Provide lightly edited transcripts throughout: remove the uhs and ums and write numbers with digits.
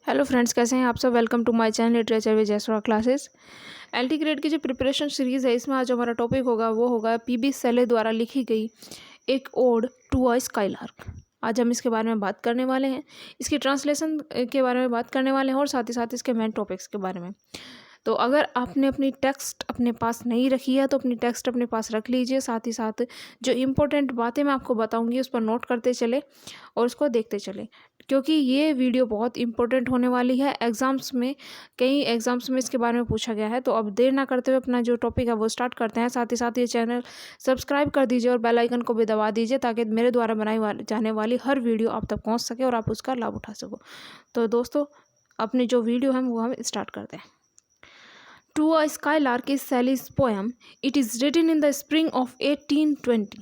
Hello friends, कैसे हैं आप सब। Welcome to my channel literature with Jaiswal classes. LT grade की जो प्रिपरेशन सीरीज़ है, इसमें आज हमारा टॉपिक होगा वो होगा पीबी सेले द्वारा लिखी गई एक ओड टू अ स्काईलार्क। आज हम इसके बारे में बात करने वाले हैं, इसकी ट्रांसलेशन के बारे में बात करने वाले हैं और साथ ही साथ इसके मेन टॉपिक्स के बारे में। तो अगर आपने अपनी टेक्स्ट अपने पास नहीं रखी है तो अपनी टेक्स्ट अपने पास रख लीजिए। साथ ही साथ जो इम्पोर्टेंट बातें मैं आपको बताऊंगी उस पर नोट करते चले और उसको देखते चले, क्योंकि ये वीडियो बहुत इंपॉर्टेंट होने वाली है। एग्ज़ाम्स में, कई एग्ज़ाम्स में इसके बारे में पूछा गया है। तो अब देर ना करते हुए अपना जो टॉपिक है वो स्टार्ट करते हैं। साथ ही साथ ये चैनल सब्सक्राइब कर दीजिए और बेल आइकन को भी दबा दीजिए ताकि मेरे द्वारा बनाई जाने वाली हर वीडियो आप तक पहुंच सके और आप उसका लाभ उठा सको। तो दोस्तों, अपनी जो वीडियो है वो हम स्टार्ट करते हैं। To a skylark is Shelley's poem. It is written in the spring of 1820।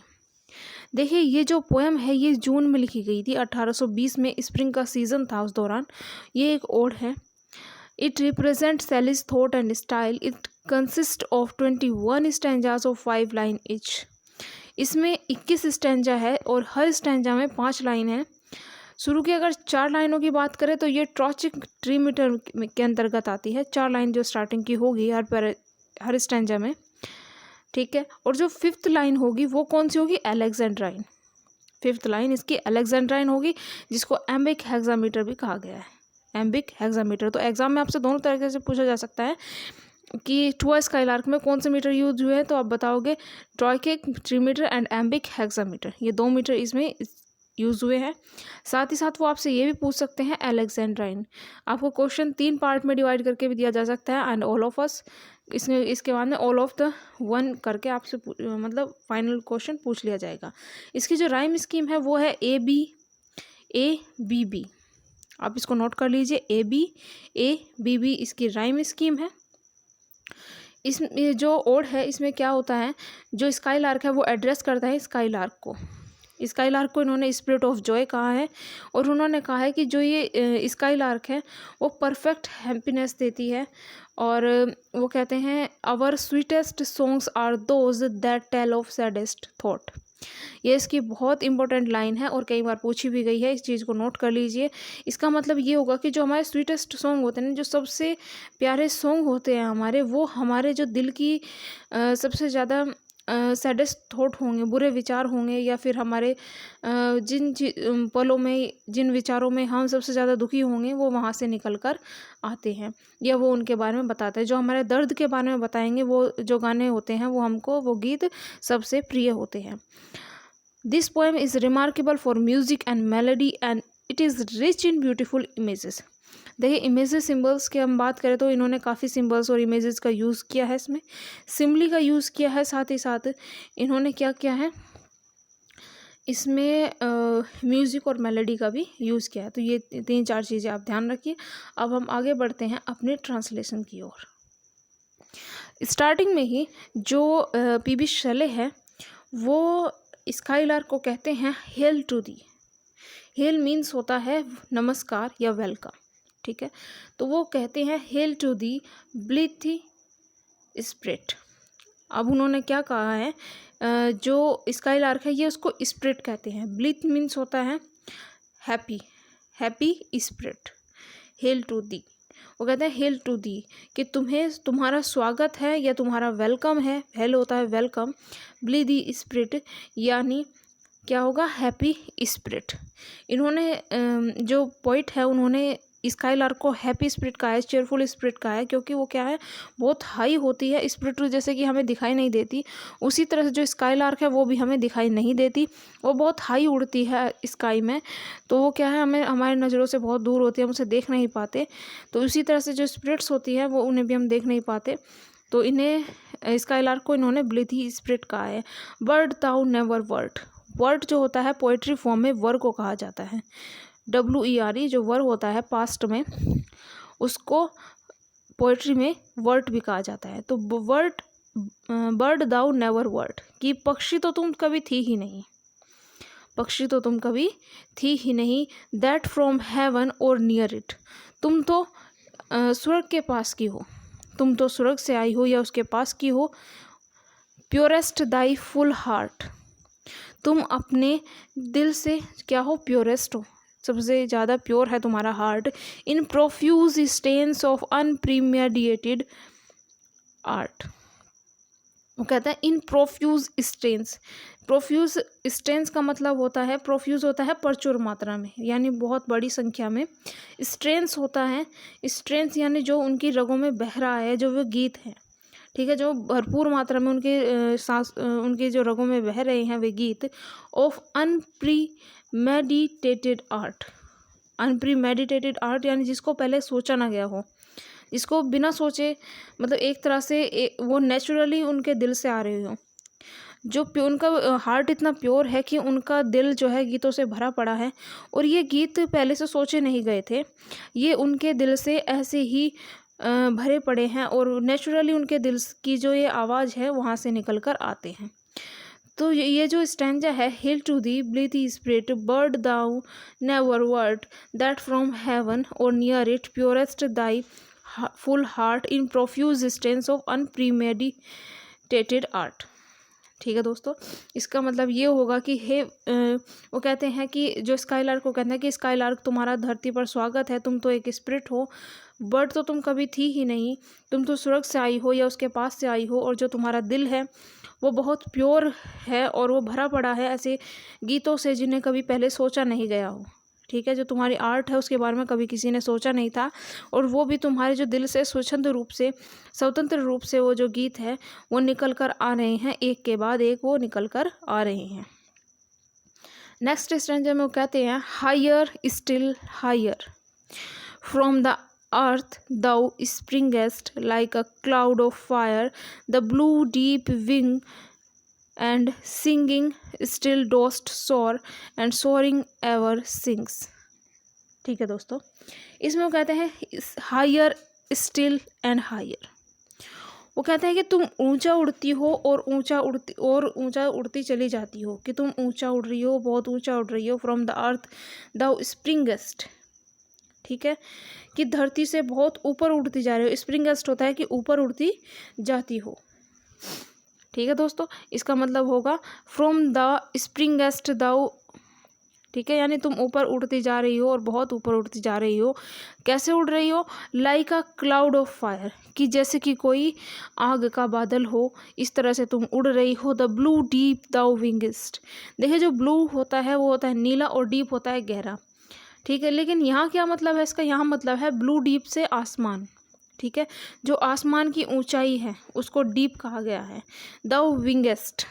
देखिए, ये जो पोएम है ये जून में लिखी गई थी 1820 में। स्प्रिंग का सीज़न था उस दौरान। ये एक ओड है। It represent सैलीज thought and style. It consist of 21 stanzas of 5 line each. इसमें 21 स्टैंजा है और हर स्टैंजा में 5 लाइन है। शुरू की अगर 4 लाइनों की बात करें तो ये ट्रॉचिक ट्रीमीटर के अंतर्गत आती है। 4 लाइन जो स्टार्टिंग की होगी हर स्टैंजा में, ठीक है। और जो 5th लाइन होगी वो कौन सी होगी? अलेक्जेंड्राइन। 5th लाइन इसकी अलेक्जेंड्राइन होगी, जिसको एम्बिक हेक्सामीटर भी कहा गया है। एम्बिक हेक्सामीटर। तो एग्जाम में आपसे दोनों तरीके से पूछा जा सकता है कि टू अ स्काईलार्क में कौन से मीटर यूज हुए हैं, तो आप बताओगे ट्रॉचिक ट्रीमीटर एंड एम्बिक हेक्सामीटर। ये 2 मीटर इसमें यूज़ हुए हैं। साथ ही साथ वो आपसे ये भी पूछ सकते हैं अलेक्जेंड्राइन। आपको क्वेश्चन 3 पार्ट में डिवाइड करके भी दिया जा सकता है। एंड ऑल ऑफ अस, इसके बाद में ऑल ऑफ द वन करके आपसे मतलब फाइनल क्वेश्चन पूछ लिया जाएगा। इसकी जो राइम स्कीम है वो है ए बी बी। आप इसको नोट कर लीजिए। ए बी बी इसकी राइम स्कीम है। इस जो ओड है इसमें क्या होता है, जो स्काईलार्क है वो एड्रेस करता है स्काईलार्क को। स्काईलार्क को इन्होंने स्पिरिट ऑफ जॉय कहा है और उन्होंने कहा है कि जो ये स्काईलार्क है वो परफेक्ट हैप्पीनेस देती है। और वो कहते हैं our sweetest songs are those that tell of saddest thought. ये इसकी बहुत इंपॉर्टेंट लाइन है और कई बार पूछी भी गई है। इस चीज़ को नोट कर लीजिए। इसका मतलब ये होगा कि जो हमारे स्वीटेस्ट सॉन्ग होते हैं, जो सबसे प्यारे सॉन्ग होते हैं हमारे, वो हमारे जो दिल की सबसे ज़्यादा सैडेस्ट थॉट होंगे, बुरे विचार होंगे, या फिर हमारे जिन पलों में, जिन विचारों में हम सबसे ज़्यादा दुखी होंगे, वो वहाँ से निकल कर आते हैं या वो उनके बारे में बताते हैं। जो हमारे दर्द के बारे में बताएंगे, वो जो गाने होते हैं वो हमको, वो गीत सबसे प्रिय होते हैं। This poem is remarkable for music and melody and it is rich in beautiful images. देखिए, इमेजेस सिंबल्स की हम बात करें तो इन्होंने काफ़ी सिंबल्स और इमेजेस का यूज़ किया है। इसमें सिम्बली का यूज़ किया है। साथ ही साथ इन्होंने क्या किया है, इसमें म्यूज़िक और मेलोडी का भी यूज़ किया है। तो ये 3-4 चीज़ें आप ध्यान रखिए। अब हम आगे बढ़ते हैं अपने ट्रांसलेशन की ओर। स्टार्टिंग में ही जो पीबी शेले है वो स्काईलार्क को कहते हैं hail to thee. Hail means होता है नमस्कार या वेलकम, ठीक है। तो वो कहते हैं हेल टू दी ब्लिथी स्प्रिट। अब उन्होंने क्या कहा है, जो स्काईलार्क है ये उसको स्प्रिट कहते हैं। ब्लिथ मीन्स होता है happy spirit. Hail to thee, वो कहते हैं हेल टू दी कि तुम्हारा स्वागत है या तुम्हारा वेलकम है। हेल होता है वेलकम, ब्लिथी स्प्रिट यानी क्या होगा, हैप्पी स्पिरिट। इन्होंने जो पोइट है उन्होंने स्काईलार्क को हैप्पी स्पिरिट कहा है, चेयरफुल स्पिरिट कहा है, क्योंकि वो क्या है, बहुत हाई होती है स्पिरिट, जैसे कि हमें दिखाई नहीं देती। उसी तरह से जो स्काईलार्क है वो भी हमें दिखाई नहीं देती, वो बहुत हाई उड़ती है स्काई में। तो वो क्या है, हमें हमारी नज़रों से बहुत दूर होती है, हम उसे देख नहीं पाते। तो उसी तरह से जो स्पिरिट्स होती है वो उन्हें भी हम देख नहीं पाते। तो इन्हें स्काईलार्क को इन्होंने ब्लिथी स्पिरिट कहा है। वर्ड ताउ नेवर वर्ड। वर्ड जो होता है पोइट्री फॉर्म में वर को कहा जाता है। WERE जो वर होता है पास्ट में, उसको पोइट्री में वर्ड भी कहा जाता है। तो बर्ड दाउ नेवर वर्ड कि पक्षी तो तुम कभी थी ही नहीं, पक्षी तो तुम कभी थी ही नहीं। That from heaven or near it, तुम तो स्वर्ग के पास की हो, तुम तो स्वर्ग से आई हो या उसके पास की हो। प्योरेस्ट दाई फुल हार्ट, तुम अपने दिल से क्या हो, प्योरेस्ट हो, सबसे ज़्यादा प्योर है तुम्हारा heart, in profuse strains of unpremeditated art. वो कहता है in profuse strains. Profuse strains का मतलब होता है, प्रोफ्यूज होता है प्रचुर मात्रा में, यानी बहुत बड़ी संख्या में। स्ट्रेन्स होता है, स्ट्रेन्स यानी जो उनकी रगों में बह रहा है, जो वो गीत है, ठीक है, जो भरपूर मात्रा में उनके सांस उनके जो रगों में बह रहे हैं वे गीत। Of unpremeditated art. Unpremeditated art यानी जिसको पहले सोचा ना गया हो, इसको बिना सोचे, मतलब एक तरह से वो नेचुरली उनके दिल से आ रहे हो। जो उनका हार्ट इतना प्योर है कि उनका दिल जो है गीतों से भरा पड़ा है, और ये गीत पहले से सोचे नहीं गए थे, ये उनके दिल से ऐसे ही भरे पड़े हैं, और नेचुरली उनके दिल की जो ये आवाज़ है वहाँ से निकल कर आते हैं। तो ये जो स्टैंजा है, hail to the blithe spirit bird thou never wert that from heaven or near it purest thy full heart in profuse strains of unpremeditated art. ठीक है दोस्तों, इसका मतलब ये होगा कि वो कहते हैं कि जो स्काईलार्क को कहते हैं कि स्काईलार्क तुम्हारा धरती पर स्वागत है, तुम तो एक स्पिरिट हो, बर्ड तो तुम कभी थी ही नहीं, तुम तो स्वर्ग से आई हो या उसके पास से आई हो, और जो तुम्हारा दिल है वो बहुत प्योर है और वो भरा पड़ा है ऐसे गीतों से जिन्हें कभी पहले सोचा नहीं गया हो। ठीक है, जो तुम्हारी आर्ट है उसके बारे में कभी किसी ने सोचा नहीं था, और वो भी तुम्हारे जो दिल से स्वतंत्र रूप से वो जो गीत है वो निकल कर आ रहे हैं, एक के बाद एक वो निकल कर आ रहे हैं। नेक्स्ट स्ट्रेंजर में वो कहते हैं higher still higher from the earth thou springest like a cloud of fire, the blue deep wing and singing still dost soar and soaring ever sings। ठीक है दोस्तों, इसमें वो कहते हैं हायर स्टिल एंड हायर। वो कहते हैं कि तुम ऊंचा उड़ती हो और ऊंचा उड़ती चली जाती हो, कि तुम ऊंचा उड़ रही हो, बहुत ऊंचा उड़ रही हो। From the earth thou springest, ठीक है, कि धरती से बहुत ऊपर उड़ती जा रही हो। स्प्रिंगेस्ट होता है कि ऊपर उड़ती जाती हो। ठीक है दोस्तों, इसका मतलब होगा फ्रॉम द स्प्रिंगेस्ट दाउ, ठीक है, यानी तुम ऊपर उड़ती जा रही हो और बहुत ऊपर उड़ती जा रही हो। कैसे उड़ रही हो? Like a cloud of fire, कि जैसे कि कोई आग का बादल हो, इस तरह से तुम उड़ रही हो। द ब्लू डीप दाउ विंगेस्ट, देखिए जो ब्लू होता है वो होता है नीला, और डीप होता है गहरा। ठीक है, लेकिन यहाँ क्या मतलब है इसका? यहाँ मतलब है ब्लू डीप से आसमान। ठीक है, जो आसमान की ऊंचाई है उसको डीप कहा गया है। द विंगेस्ट,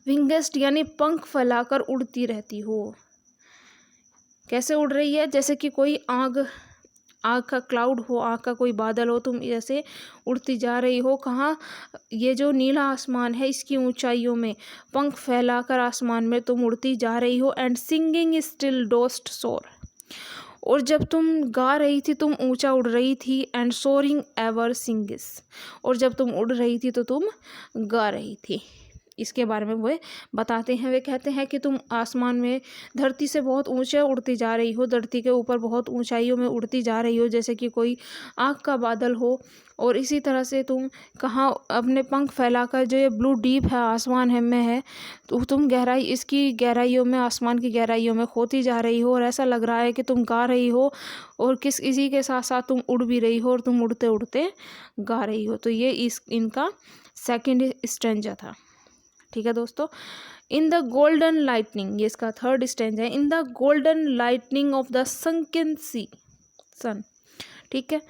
विंगेस्ट यानी पंख फैलाकर उड़ती रहती हो। कैसे उड़ रही है? जैसे कि कोई आग का क्लाउड हो, आग का कोई बादल हो, तुम ऐसे उड़ती जा रही हो। कहाँ? ये जो नीला आसमान है इसकी ऊंचाइयों में पंख फैलाकर आसमान में तुम उड़ती जा रही हो। एंड सिंगिंग स्टिल डोस्ट सोर, और जब तुम गा रही थी तुम ऊंचा उड़ रही थी। एंड सोरिंग एवर सिंगिस, और जब तुम उड़ रही थी तो तुम गा रही थी। इसके बारे में वो बताते हैं। वे कहते हैं कि तुम आसमान में धरती से बहुत ऊंचे उड़ती जा रही हो, धरती के ऊपर बहुत ऊंचाइयों में उड़ती जा रही हो, जैसे कि कोई आग का बादल हो। और इसी तरह से तुम कहाँ अपने पंख फैलाकर, जो ये ब्लू डीप है आसमान है में है, तो तुम इसकी गहराइयों में, आसमान की गहराइयों में खोती जा रही हो। और ऐसा लग रहा है कि तुम गा रही हो, और इसी के साथ साथ तुम उड़ भी रही हो, और तुम उड़ते उड़ते गा रही हो। तो ये इनका सेकेंड स्ट्रेंजा था। ठीक है दोस्तों, इन द गोल्डन लाइटनिंग, ये इसका थर्ड स्टेंज है। In the golden lightning of the sunken sun, ठीक है,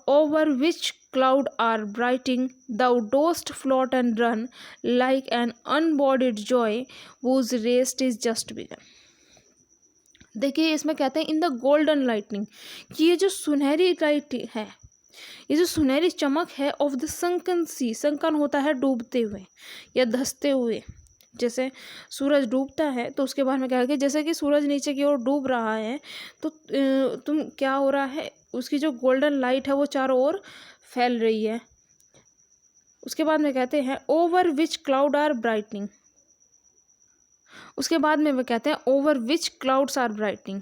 over which cloud are brightening thou dost float and run like an unbodied joy whose race is just begun. देखिए इसमें कहते हैं इन the golden lightning, कि ये जो सुनहरी लाइट है, ये जो सुनहरी चमक है, of the sunken sea, sunken होता है डूबते हुए या धंसते हुए। जैसे सूरज डूबता है तो उसके बारे में क्या है कि जैसे कि सूरज नीचे की ओर डूब रहा है, तो तुम क्या हो रहा है, उसकी जो गोल्डन लाइट है वो चारों ओर फैल रही है। उसके बाद में कहते हैं over which cloud are brightening, उसके बाद में वे कहते हैं over which clouds are brightening,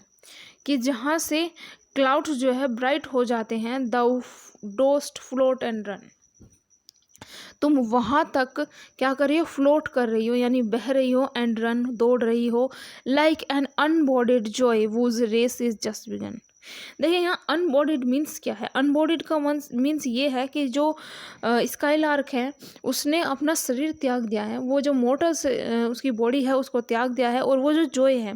कि जहाँ से क्लाउड्स जो है ब्राइट हो जाते हैं। दाउ डोस्ट फ्लोट एंड रन, तुम वहाँ तक क्या कर रही हो, फ्लोट कर रही हो यानी बह रही हो, एंड रन दौड़ रही हो, like an unbodied joy whose race is just begun. देखिए यहाँ अनबॉडीड मीन्स क्या है, अनबॉडीड का मीन्स ये है कि जो स्काईलार्क है उसने अपना शरीर त्याग दिया है, वो जो मोटर से उसकी बॉडी है उसको त्याग दिया है, और वो जो जॉय है,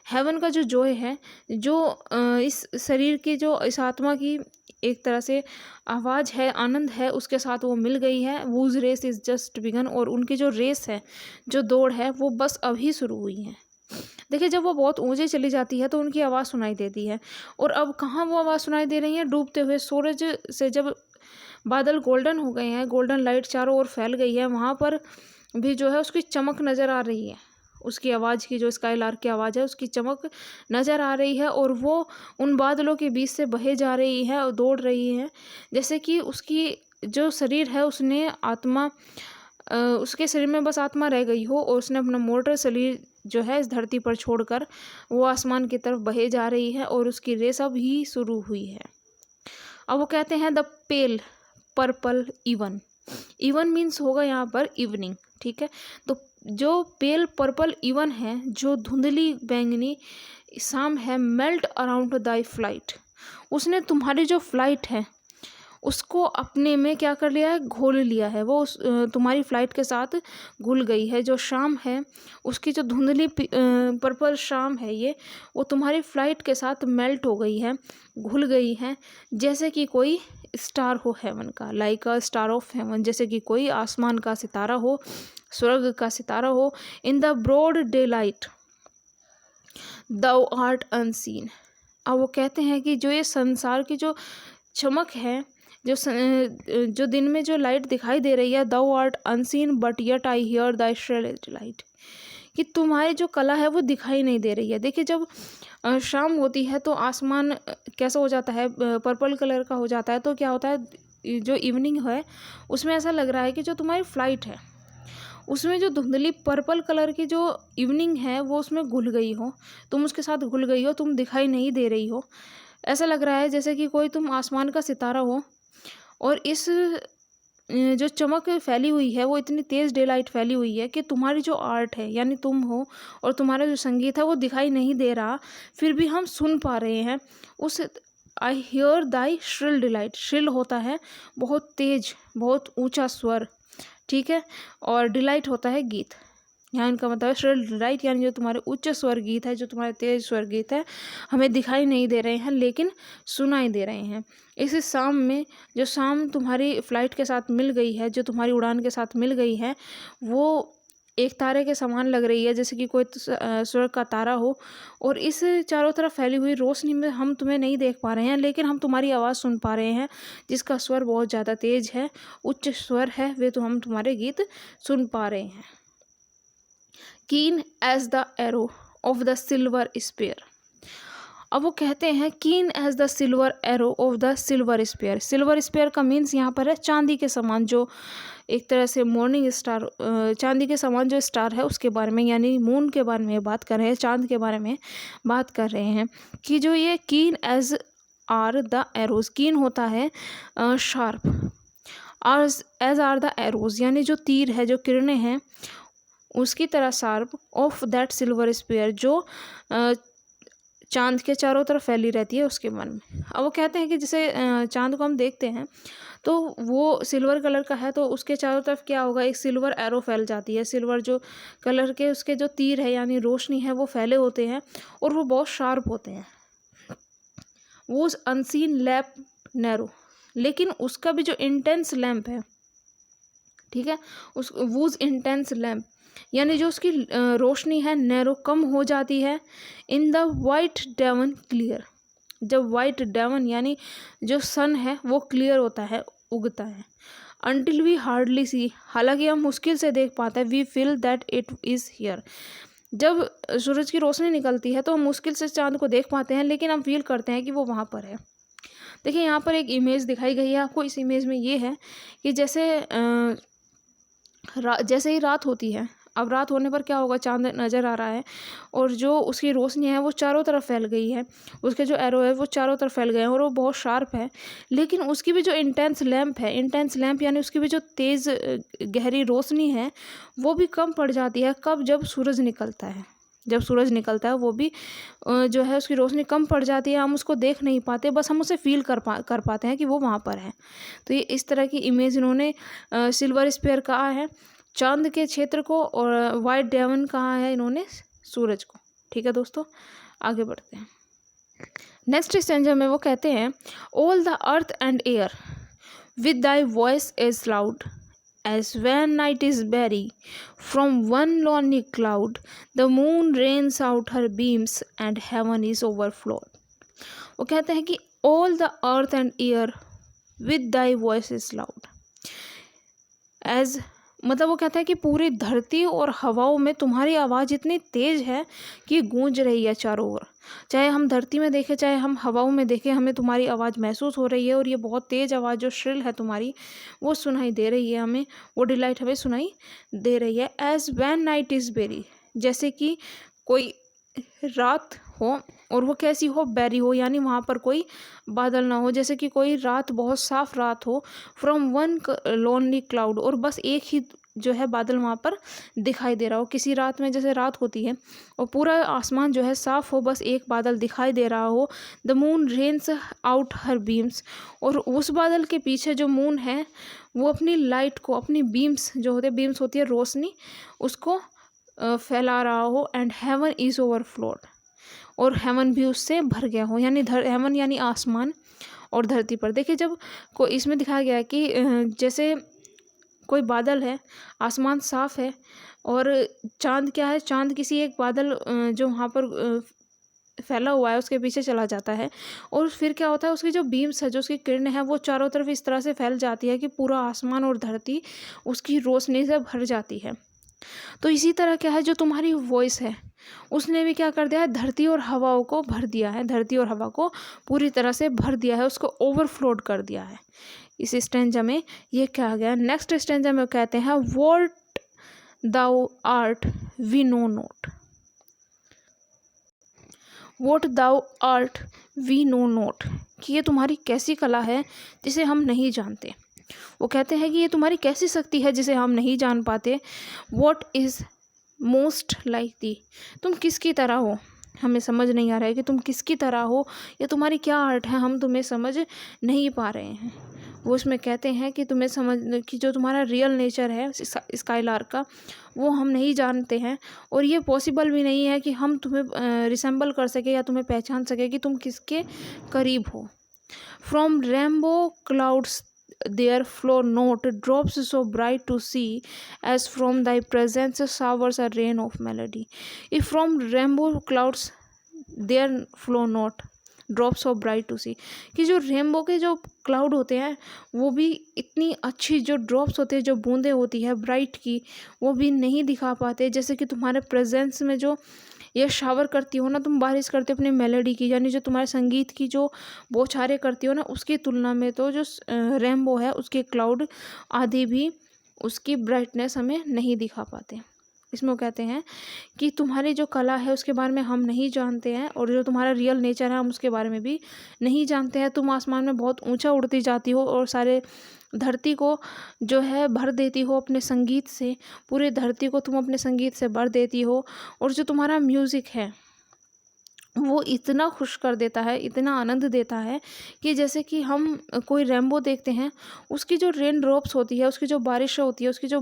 हेवन का जो जॉय है, जो इस शरीर की, जो इस आत्मा की एक तरह से आवाज़ है, आनंद है, उसके साथ वो मिल गई है। Whose race is just begun, और उनकी जो रेस है, जो दौड़ है, वो बस अभी शुरू हुई है। देखिए जब वो बहुत ऊंचे चली जाती है तो उनकी आवाज़ सुनाई देती है, और अब कहाँ वो आवाज़ सुनाई दे रही है, डूबते हुए सूरज से जब बादल गोल्डन हो गए हैं, गोल्डन लाइट चारों ओर फैल गई है, वहाँ पर भी जो है उसकी चमक नज़र आ रही है, उसकी आवाज़ की, जो स्काईलार्क की आवाज़ है उसकी चमक नज़र आ रही है, और वो उन बादलों के बीच से बहे जा रही है और दौड़ रही है, जैसे कि उसकी जो शरीर है, उसने आत्मा उसके शरीर में बस आत्मा रह गई हो, और उसने अपना मोटर शरीर जो है इस धरती पर छोड़कर वो आसमान की तरफ बहे जा रही है, और उसकी रेस अब ही शुरू हुई है। अब वो कहते हैं the pale purple even, even means होगा यहाँ पर इवनिंग, ठीक है। तो जो पेल पर्पल इवन है, जो धुंधली बैंगनी शाम है, मेल्ट अराउंड दाई फ्लाइट, उसने तुम्हारी जो फ्लाइट है उसको अपने में क्या कर लिया है, घोल लिया है, वो तुम्हारी फ्लाइट के साथ घुल गई है। जो शाम है उसकी जो धुंधली पर्पल शाम है ये, वो तुम्हारी फ्लाइट के साथ मेल्ट हो गई है, घुल गई है, जैसे कि कोई स्टार हो हेवन का, like a star of haven, जैसे कि कोई आसमान का सितारा हो, स्वर्ग का सितारा हो। In the broad daylight thou art unseen. अब वो कहते हैं कि जो ये संसार की जो चमक है, जो दिन में जो लाइट दिखाई दे रही है, thou art unseen but yet I hear the shrill light, कि तुम्हारी जो कला है वो दिखाई नहीं दे रही है। देखिए जब शाम होती है तो आसमान कैसा हो जाता है, पर्पल कलर का हो जाता है, तो क्या होता है, जो इवनिंग है उसमें ऐसा लग रहा है कि जो तुम्हारी फ्लाइट है उसमें जो धुंधली पर्पल कलर की जो इवनिंग है वो उसमें घुल गई हो, तुम उसके साथ घुल गई हो, तुम दिखाई नहीं दे रही हो। ऐसा लग रहा है जैसे कि कोई तुम आसमान का सितारा हो, और इस जो चमक फैली हुई है वो इतनी तेज़ डे लाइट फैली हुई है कि तुम्हारी जो आर्ट है यानी तुम हो, और तुम्हारा जो संगीत है वो दिखाई नहीं दे रहा, फिर भी हम सुन पा रहे हैं उस I hear Dai shrill delight. Shrill होता है बहुत तेज, बहुत ऊंचा स्वर, ठीक है, और डिलाइट होता है गीत। यहाँ इनका मतलब है श्रिल डिलाइट, यानी जो तुम्हारे उच्च स्वर गीत है, जो तुम्हारे तेज स्वर गीत है, हमें दिखाई नहीं दे रहे हैं लेकिन सुनाई दे रहे हैं। इस शाम में, जो शाम तुम्हारी फ्लाइट के साथ मिल गई है, जो तुम्हारी उड़ान के साथ मिल गई है, वो एक तारे के समान लग रही है, जैसे कि कोई स्वर्ग का तारा हो, और इस चारों तरफ फैली हुई रोशनी में हम तुम्हें नहीं देख पा रहे हैं, लेकिन हम तुम्हारी आवाज़ सुन पा रहे हैं, जिसका स्वर बहुत ज़्यादा तेज है, उच्च स्वर है, वे तो हम तुम्हारे गीत सुन पा रहे हैं। Keen as the arrow of the silver sphere. अब वो कहते हैं keen as the silver arrow of the silver sphere. Silver sphere का मीन्स यहाँ पर है चांदी के समान, जो एक तरह से मॉर्निंग स्टार, चांदी के समान जो स्टार है उसके बारे में, यानी मून के बारे में बात कर रहे हैं, चांद के बारे में बात कर रहे हैं, कि जो ये कीन एज आर द एरोज, कीन होता है sharp, as are the arrows यानी जो तीर है, जो किरणें हैं उसकी तरह sharp, of that silver sphere, जो चांद के चारों तरफ फैली रहती है उसके मन में। अब वो कहते हैं कि जैसे चांद को हम देखते हैं तो वो सिल्वर कलर का है, तो उसके चारों तरफ क्या होगा, एक सिल्वर एरो फैल जाती है, सिल्वर जो कलर के उसके जो तीर है यानी रोशनी है वो फैले होते हैं, और वो बहुत शार्प होते हैं। वो अनसीन लैम्प नैरो, लेकिन उसका भी जो इंटेंस लैम्प है, ठीक है, उस वूज इंटेंस लैम्प यानी जो उसकी रोशनी है नैरो, कम हो जाती है। In the white dawn clear, जब वाइट डेवन यानी जो सन है वो क्लियर होता है, उगता है। अनटिल वी हार्डली सी, हालांकि हम मुश्किल से देख पाते हैं, we feel that it is here, जब सूरज की रोशनी निकलती है तो हम मुश्किल से चांद को देख पाते हैं, लेकिन हम फील करते हैं कि वो वहाँ पर है। देखिए यहाँ पर एक इमेज दिखाई गई है आपको, इस इमेज में ये है कि जैसे ही रात होती है, अब रात होने पर क्या होगा, चांद नज़र आ रहा है और जो उसकी रोशनी है वो चारों तरफ फैल गई है, उसके जो एरो है वो चारों तरफ फैल गए हैं और वो बहुत शार्प है। लेकिन उसकी भी जो इंटेंस लैंप है, इंटेंस लैंप यानी उसकी भी जो तेज़ गहरी रोशनी है वो भी कम पड़ जाती है। कब? जब सूरज निकलता है। जब सूरज निकलता है वो भी जो है उसकी रोशनी कम पड़ जाती है, हम उसको देख नहीं पाते, बस हम उसे फील कर पाते हैं कि वो वहाँ पर है। तो ये इस तरह की इमेज इन्होंने सिल्वर स्फीयर कहा है चांद के क्षेत्र को, और वाइट डायमंड कहा है इन्होंने सूरज को। ठीक है दोस्तों, आगे बढ़ते हैं। नेक्स्ट स्टैंजा में वो कहते हैं, all the earth and air with thy voice is loud as when night is buried from one lonely cloud, the moon rains out her beams and heaven is overflowed। वो कहते हैं कि all the earth and air with thy voice is loud, as मतलब वो कहता है कि पूरी धरती और हवाओं में तुम्हारी आवाज़ इतनी तेज़ है कि गूंज रही है चारों ओर। चाहे हम धरती में देखें चाहे हम हवाओं में देखें, हमें तुम्हारी आवाज़ महसूस हो रही है और ये बहुत तेज़ आवाज़ जो श्रिल है तुम्हारी वो सुनाई दे रही है हमें, वो डिलाइट हमें सुनाई दे रही है। As when night is bare, जैसे कि कोई रात हो और वो कैसी हो, बैरी हो, यानी वहाँ पर कोई बादल ना हो, जैसे कि कोई रात बहुत साफ रात हो। फ्रॉम वन लोनली क्लाउड, और बस एक ही जो है बादल वहाँ पर दिखाई दे रहा हो। किसी रात में जैसे रात होती है और पूरा आसमान जो है साफ हो, बस एक बादल दिखाई दे रहा हो। The moon rains out her beams, और उस बादल के पीछे जो मून है वो अपनी लाइट को, अपनी बीम्स जो होते हैं, बीम्स होती है रोशनी, उसको फैला रहा हो। एंड हेवन इज़ ओवरफ्लोड, और हेवन भी उससे भर गया हो, यानी हेवन यानी आसमान और धरती पर। देखिए जब को इसमें दिखाया गया है कि जैसे कोई बादल है, आसमान साफ है और चांद क्या है, चांद किसी एक बादल जो वहाँ पर फैला हुआ है उसके पीछे चला जाता है, और फिर क्या होता है, उसकी जो बीम्स है, जो उसकी किरणें हैं वो चारों तरफ इस तरह से फैल जाती है कि पूरा आसमान और धरती उसकी रोशनी से भर जाती है। तो इसी तरह क्या है, जो तुम्हारी वॉइस है उसने भी क्या कर दिया है, धरती और हवाओं को भर दिया है, धरती और हवा को पूरी तरह से भर दिया है, उसको ओवरफ्लोड कर दिया है। इस स्टैंजा में ये कहा गया। नेक्स्ट स्टैंजा में कहते हैं, what thou art we know not, what thou art we know not, कि ये तुम्हारी कैसी कला है जिसे हम नहीं जानते। वो कहते हैं कि ये तुम्हारी कैसी शक्ति है जिसे हम नहीं जान पाते। What is most like the, तुम किसकी तरह हो, हमें समझ नहीं आ रहा है कि तुम किसकी तरह हो, या तुम्हारी क्या आर्ट है, हम तुम्हें समझ नहीं पा रहे हैं। वो इसमें कहते हैं कि तुम्हें समझ कि जो तुम्हारा रियल नेचर है स्काईलार्क का, वो हम नहीं जानते हैं, और ये पॉसिबल भी नहीं है कि हम तुम्हें रिसेंबल कर सके या तुम्हें पहचान सके कि तुम किसके करीब हो। From rainbow clouds there flow not drops so bright to see, as from thy presence showers a rain of melody। if from rainbow clouds there flow not drops so bright to see, कि जो rainbow के जो cloud होते हैं वो भी इतनी अच्छी जो ड्रॉप्स होते हैं, जो बूंदें होती है ब्राइट की, वो भी नहीं दिखा पाते, जैसे कि तुम्हारे प्रेजेंस में जो ये शावर करती हो ना, तुम बारिश करते हो अपनी मेलोडी की, यानी जो तुम्हारे संगीत की जो बौछारें करती हो ना, उसकी तुलना में तो जो रेनबो है उसके क्लाउड आदि भी उसकी ब्राइटनेस हमें नहीं दिखा पाते। इसमें वो कहते हैं कि तुम्हारी जो कला है उसके बारे में हम नहीं जानते हैं, और जो तुम्हारा रियल नेचर है हम उसके बारे में भी नहीं जानते हैं। तुम आसमान में बहुत ऊंचा उड़ती जाती हो और सारे धरती को जो है भर देती हो अपने संगीत से, पूरी धरती को तुम अपने संगीत से भर देती हो, और जो तुम्हारा म्यूज़िक है वो इतना खुश कर देता है, इतना आनंद देता है कि जैसे कि हम कोई रेनबो देखते हैं, उसकी जो रेन ड्रॉप्स होती है, उसकी जो बारिश होती है, उसकी जो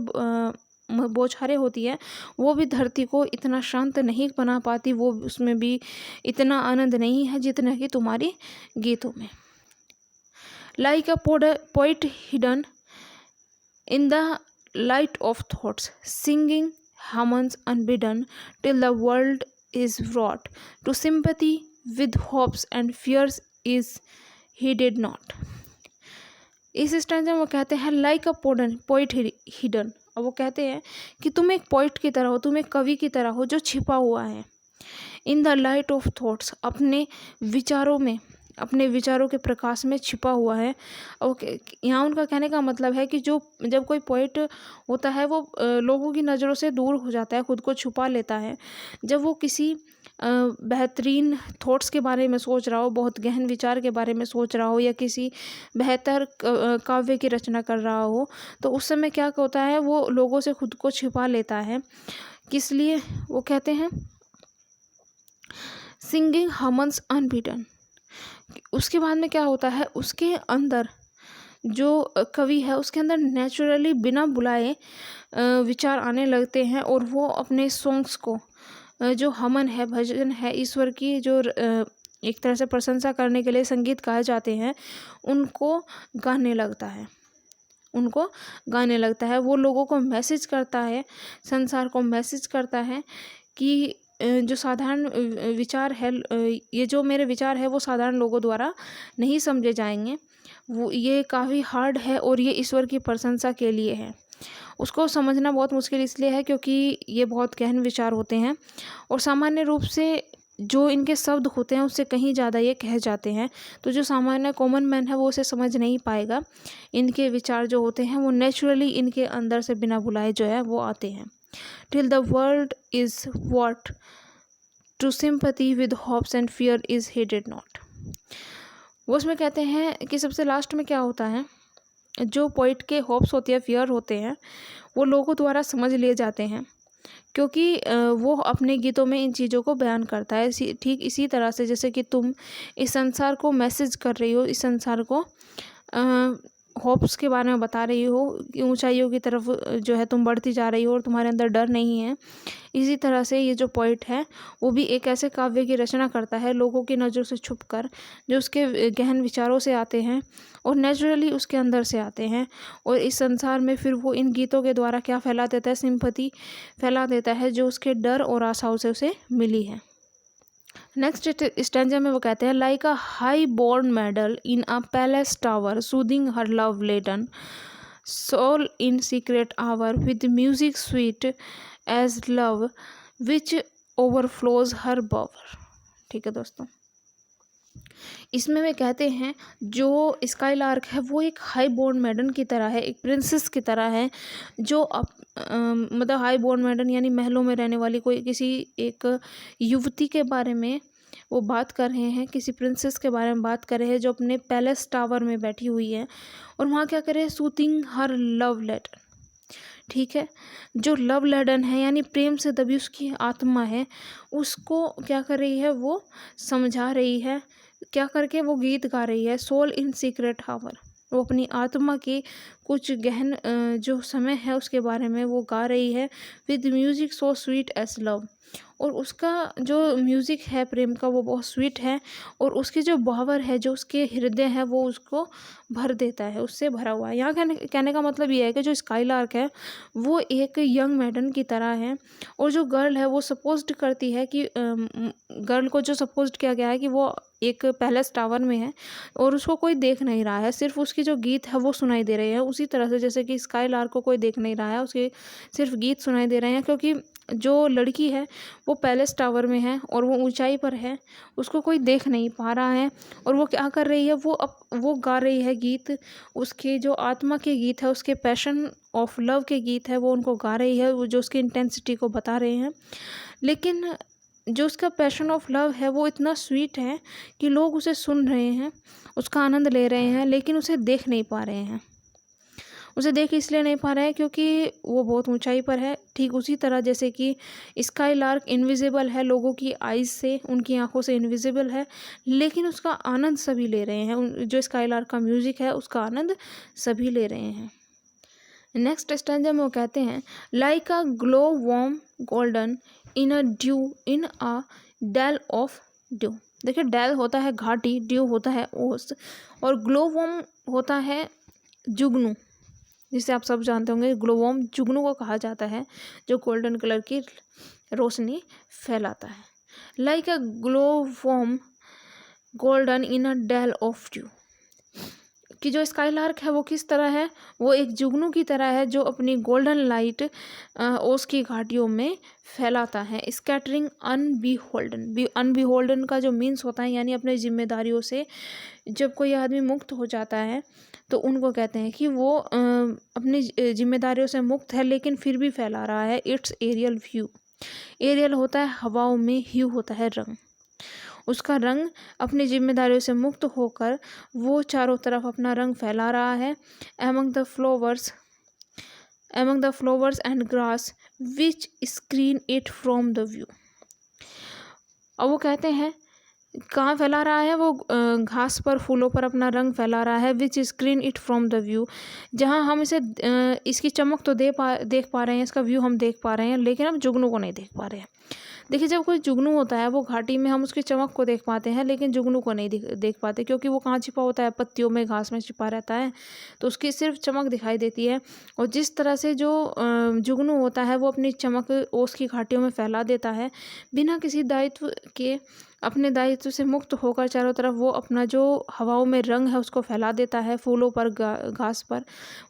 बौछारें होती है, वो भी धरती को इतना शांत नहीं बना पाती, वो उसमें भी इतना आनंद नहीं है जितना कि तुम्हारी गीतों में। Like a poet hidden in the light of thoughts, singing hymns unbidden till the world is wrought to sympathy with hopes and fears is heeded not। इस स्टैंजा में वो कहते हैं लाइक अ पोइट हिडन, और वो कहते हैं कि तुम एक पोइट की तरह हो, तुम एक कवि की तरह हो जो छिपा हुआ है। In the light of thoughts, अपने विचारों में, अपने विचारों के प्रकाश में छिपा हुआ है। ओके, यहाँ उनका कहने का मतलब है कि जब कोई पोइट होता है वो लोगों की नज़रों से दूर हो जाता है, खुद को छुपा लेता है। जब वो किसी बेहतरीन थॉट्स के बारे में सोच रहा हो, बहुत गहन विचार के बारे में सोच रहा हो, या किसी बेहतर काव्य की रचना कर रहा हो, तो उस समय क्या होता है, वो लोगों से खुद को छिपा लेता है। किस लिए? वो कहते हैं सिंगिंग हमन्स अनबीटन। उसके बाद में क्या होता है, उसके अंदर जो कवि है उसके अंदर नेचुरली बिना बुलाए विचार आने लगते हैं, और वो अपने सॉन्ग्स को जो हमन है, भजन है, ईश्वर की जो एक तरह से प्रशंसा करने के लिए संगीत गाए जाते हैं, उनको गाने लगता है। वो लोगों को मैसेज करता है, संसार को मैसेज करता है कि जो साधारण विचार है, ये जो मेरे विचार है वो साधारण लोगों द्वारा नहीं समझे जाएंगे, वो ये काफ़ी हार्ड है और ये ईश्वर की प्रशंसा के लिए है। उसको समझना बहुत मुश्किल इसलिए है क्योंकि ये बहुत गहन विचार होते हैं, और सामान्य रूप से जो इनके शब्द होते हैं उससे कहीं ज़्यादा ये कह जाते हैं। तो जो सामान्य कॉमन मैन है वो उसे समझ नहीं पाएगा। इनके विचार जो होते हैं वो नेचुरली इनके अंदर से बिना बुलाए जो है वो आते हैं। Till the world is wrought to sympathy with hopes and fear is heeded not. वो उसमें कहते हैं कि सबसे लास्ट में क्या होता है, जो पोइट के होप्स होती है, फियर होते हैं, वो लोगों द्वारा समझ लिए जाते हैं, क्योंकि वो अपने गीतों में इन चीज़ों को बयान करता है। ठीक इसी तरह से जैसे कि तुम इस संसार को मैसेज कर रही हो, इस संसार को होप्स के बारे में बता रही हो कि ऊंचाइयों की तरफ जो है तुम बढ़ती जा रही हो और तुम्हारे अंदर डर नहीं है। इसी तरह से ये जो पोइट है वो भी एक ऐसे काव्य की रचना करता है लोगों की नज़रों से छुपकर, जो उसके गहन विचारों से आते हैं और नेचुरली उसके अंदर से आते हैं, और इस संसार में फिर वो इन गीतों के द्वारा क्या फैला देता है, सिंपैथी फैला देता है जो उसके डर और आशाओं से उसे मिली है। नेक्स्ट स्टैंजा में वो कहते हैं like a high born maiden in a palace tower soothing her love laden soul in secret hour with music sweet as love which overflows her bower. ठीक है दोस्तों, इसमें वे कहते हैं जो स्काईलार्क है वो एक हाई बोर्न मैडन की तरह है, एक प्रिंसेस की तरह है, जो मतलब हाई बोर्न मैडन यानी महलों में रहने वाली कोई किसी एक युवती के बारे में वो बात कर रहे हैं, किसी प्रिंसेस के बारे में बात कर रहे हैं जो अपने पैलेस टावर में बैठी हुई है, और वहाँ क्या करे, सूथिंग हर लव लेटर। ठीक है, जो लव लेडन है यानी प्रेम से दबी उसकी आत्मा है, उसको क्या कर रही है, वो समझा रही है, क्या करके वो गीत गा रही है, सोल इन सीक्रेट हावर। वो अपनी आत्मा के कुछ गहन जो समय है उसके बारे में वो गा रही है, with music so sweet as love, और उसका जो म्यूज़िक है प्रेम का वो बहुत स्वीट है, और उसकी जो बहावर है, जो उसके हृदय है, वो उसको भर देता है, उससे भरा हुआ है। यहाँ कहने का मतलब ये है कि जो स्काईलार्क है वो एक यंग मैडन की तरह है, और जो गर्ल है वो सपोज्ड करती है कि गर्ल को जो सपोज्ड किया गया है कि वो एक पैलेस टावर में है और उसको कोई देख नहीं रहा है, सिर्फ उसकी जो गीत है वो सुनाई दे रहे हैं। उसी तरह से जैसे कि स्काईलार्क को कोई देख नहीं रहा है, उसके सिर्फ गीत सुनाई दे रहे हैं, क्योंकि जो लड़की है वो पैलेस टावर में है और वो ऊंचाई पर है, उसको कोई देख नहीं पा रहा है, और वो क्या कर रही है, वो गा रही है गीत, उसके जो आत्मा के गीत है, उसके पैशन ऑफ लव के गीत है, वो उनको गा रही है, वो जो उसकी इंटेंसिटी को बता रहे हैं। लेकिन जो उसका पैशन ऑफ लव है वो इतना स्वीट है कि लोग उसे सुन रहे हैं, उसका आनंद ले रहे हैं, लेकिन उसे देख नहीं पा रहे हैं। उसे देख इसलिए नहीं पा रहे हैं क्योंकि वो बहुत ऊंचाई पर है। ठीक उसी तरह जैसे कि स्काईलार्क इनविजिबल है लोगों की आइज़ से, उनकी आंखों से इनविजिबल है, लेकिन उसका आनंद सभी ले रहे हैं। जो स्काईलार्क का म्यूज़िक है उसका आनंद सभी ले रहे हैं। नेक्स्ट स्टैंजा में वो कहते हैं like a glow worm golden in a dew in a dell of dew. देखिए, डेल होता है घाटी, ड्यू होता है ओस, और ग्लो वार्म होता है जुगनू, जिसे आप सब जानते होंगे। ग्लोवॉर्म जुगनू को कहा जाता है जो गोल्डन कलर की रोशनी फैलाता है। Like a glowworm golden in a dell of dew. कि जो स्काईलार्क है वो किस तरह है, वो एक जुगनू की तरह है जो अपनी गोल्डन लाइट ओस की घाटियों में फैलाता है। स्कैटरिंग अनबिहोल्डन, अनबिहोल्डन का जो मीन्स होता है यानी अपनी जिम्मेदारियों से जब कोई आदमी मुक्त हो जाता है तो उनको कहते हैं कि वो अपनी जिम्मेदारियों से मुक्त है लेकिन फिर भी फैला रहा है। इट्स एरियल व्यू, एरियल होता है हवाओं में, ह्यू होता है रंग, उसका रंग अपनी जिम्मेदारियों से मुक्त होकर वो चारों तरफ अपना रंग फैला रहा है। Among the flowers and grass which screen it from the view. अब वो कहते हैं कहाँ फैला रहा है, वो घास पर, फूलों पर अपना रंग फैला रहा है। Which screen it from the view, जहाँ हम इसे इसकी चमक तो देख पा रहे हैं, इसका व्यू हम देख पा रहे हैं, लेकिन हम जुगनू को नहीं देख पा रहे हैं। देखिए जब कोई जुगनू होता है वो घाटी में हम उसकी चमक को देख पाते हैं लेकिन जुगनू को नहीं देख पाते, क्योंकि वो कहाँ छिपा होता है, पत्तियों में, घास में छिपा रहता है, तो उसकी सिर्फ चमक दिखाई देती है। और जिस तरह से जो जुगनू होता है वो अपनी चमक ओस की घाटियों में फैला देता है बिना किसी दायित्व के, अपने दायित्व से मुक्त होकर चारों तरफ वो अपना जो हवाओं में रंग है उसको फैला देता है, फूलों पर, घास पर।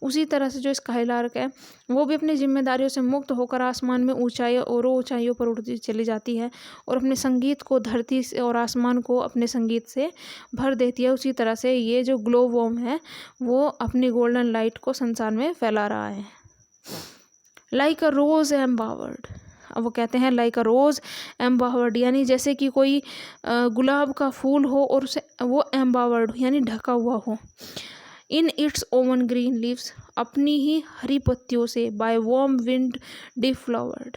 उसी तरह से जो स्काईलार्क है वो भी अपनी जिम्मेदारियों से मुक्त होकर आसमान में ऊंचाई और ऊंचाइयों पर उड़ती चली जाती है और अपने संगीत को, धरती से और आसमान को अपने संगीत से भर देती है। उसी तरह से ये जो ग्लो वॉर्म है वो अपनी गोल्डन लाइट को संसार में फैला रहा है। लाइक अ रोज एम्बावर्ड, अब वो कहते हैं लाइक अ रोज एम्बावर्ड, यानी जैसे कि कोई गुलाब का फूल हो और उसे वो एम्बावर्ड यानी ढका हुआ हो। In its own green leaves, अपनी ही हरी पत्तियों से, by warm winds deflowered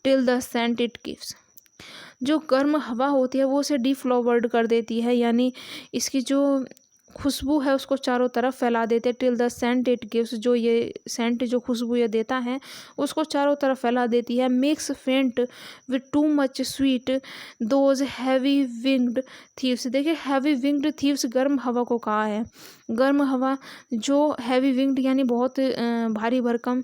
till the scent it gives, जो गर्म हवा होती है वो उसे डिफ्लावर्ड कर देती है, यानी इसकी जो खुशबू है उसको चारों तरफ फैला देते हैं। Till the scent it gives, जो ये सेंट, जो खुशबू ये देता है उसको चारों तरफ फैला देती है। मेक्स फेंट with too much sweet those heavy winged thieves, देखिए हैवी विंग्ड थीव्स गर्म हवा को कहा है। गर्म हवा जो हैवी विंग्ड यानी बहुत भारी भरकम,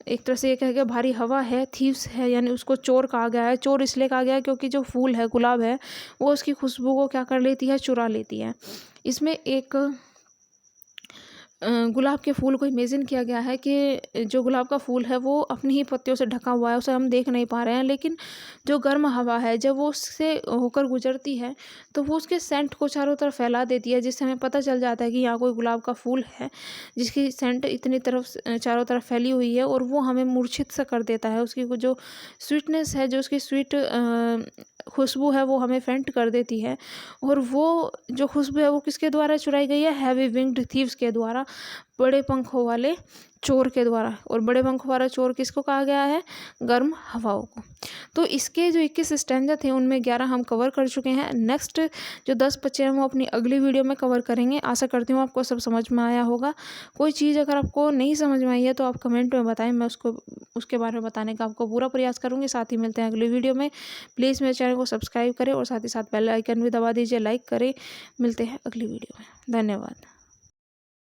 एक तरह से ये कह गया भारी हवा है, थीव्स है यानी उसको चोर कहा गया है। चोर इसलिए कहा गया है क्योंकि जो फूल है, गुलाब है, वो उसकी खुशबू को क्या कर लेती है, चुरा लेती है। इसमें एक गुलाब के फूल को इमेजिन किया गया है कि जो गुलाब का फूल है वो अपनी ही पत्तियों से ढका हुआ है, उसे हम देख नहीं पा रहे हैं, लेकिन जो गर्म हवा है जब वो उससे होकर गुजरती है तो वो उसके सेंट को चारों तरफ फैला देती है, जिससे हमें पता चल जाता है कि यहाँ कोई गुलाब का फूल है जिसकी सेंट इतनी तरफ, चारों तरफ फैली हुई है, और वो हमें मूर्छित सा कर देता है। उसकी जो स्वीटनेस है, जो उसकी स्वीट खुशबू है वो हमें फेंट कर देती है। और वो जो खुशबू है वो किसके द्वारा चुराई गई है, हैवी विंग्ड थीव्स के द्वारा, बड़े पंखों वाले चोर के द्वारा। और बड़े पंखों वाला चोर किसको कहा गया है, गर्म हवाओं को। तो इसके जो 21 स्टैंजा थे उनमें 11 हम कवर कर चुके हैं। नेक्स्ट जो 10 बचे हैं वो अपनी अगली वीडियो में कवर करेंगे। आशा करती हूँ आपको सब समझ में आया होगा। कोई चीज़ अगर आपको नहीं समझ में आई है तो आप कमेंट में बताएं, मैं उसके बारे में बताने का आपको पूरा प्रयास करूँगी। साथ ही मिलते हैं अगली वीडियो में। प्लीज़ मेरे चैनल को सब्सक्राइब करें और साथ ही साथ बेल आइकन भी दबा दीजिए, लाइक करें। मिलते हैं अगली वीडियो में। धन्यवाद।